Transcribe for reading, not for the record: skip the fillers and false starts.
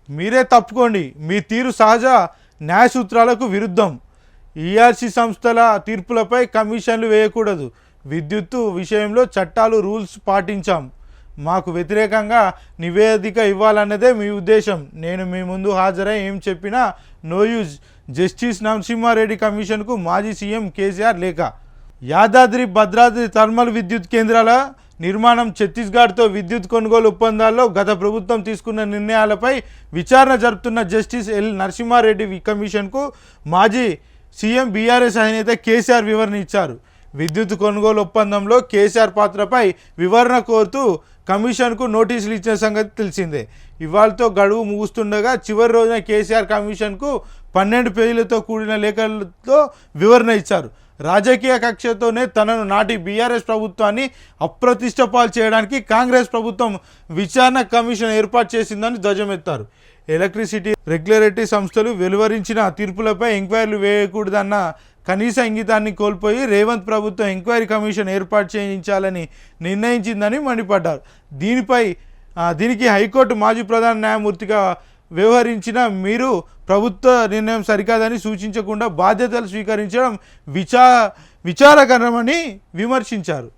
మీరే తప్పుకోండి. మీ తీరు సహజ న్యాయ సూత్రాలకు విరుద్ధం. ఈఆర్సీ సంస్థల తీర్పులపై కమిషన్లు వేయకూడదు. విద్యుత్తు విషయంలో చట్టాలు రూల్స్ పాటించాం. మాకు వ్యతిరేకంగా నివేదిక ఇవ్వాలన్నదే మీ ఉద్దేశం. నేను మీ ముందు హాజరై ఏం చెప్పినా నో యూజ్. జస్టిస్ నరసింహారెడ్డి కమిషన్కు మాజీ సీఎం కేసీఆర్ లేఖ. యాదాద్రి భద్రాద్రి థర్మల్ విద్యుత్ కేంద్రాల నిర్మాణం, ఛత్తీస్గఢ్తో విద్యుత్ కొనుగోలు ఒప్పందాల్లో గత ప్రభుత్వం తీసుకున్న నిర్ణయాలపై విచారణ జరుపుతున్న జస్టిస్ ఎల్ నరసింహారెడ్డి కమిషన్కు మాజీ సీఎం బీఆర్ఎస్ అధినేత కేసీఆర్ వివరణ ఇచ్చారు. విద్యుత్ కొనుగోలు ఒప్పందంలో కేసీఆర్ పాత్రపై వివరణ కోరుతూ కమిషన్కు నోటీసులు ఇచ్చిన సంగతి తెలిసిందే. ఇవాళతో గడువు ముగుస్తుండగా చివరి రోజున కేసీఆర్ కమిషన్కు 12 పేజీలతో కూడిన లేఖలతో వివరణ ఇచ్చారు. రాజకీయ కక్షతోనే తనను నాటి బీఆర్ఎస్ ప్రభుత్వాన్ని అప్రతిష్టపాలు చేయడానికి కాంగ్రెస్ ప్రభుత్వం విచారణ కమిషన్ ఏర్పాటు చేసిందని ధ్వజమెత్తారు. ఎలక్ట్రిసిటీ రెగ్యులేటరీ సంస్థలు వెలువరించిన తీర్పులపై ఎంక్వైరీలు వేయకూడదన్న కనీస ఇంగితాన్ని కోల్పోయి రేవంత్ ప్రభుత్వం ఎంక్వైరీ కమిషన్ ఏర్పాటు చేయించాలని నిర్ణయించిందని మండిపడ్డారు. దీనికి హైకోర్టు మాజీ ప్రధాన న్యాయమూర్తిగా వ్యవహరించిన మీరు ప్రభుత్వ నిర్ణయం సరికాదని సూచించకుండా బాధ్యతలు స్వీకరించడం విచారకరమని విమర్శించారు.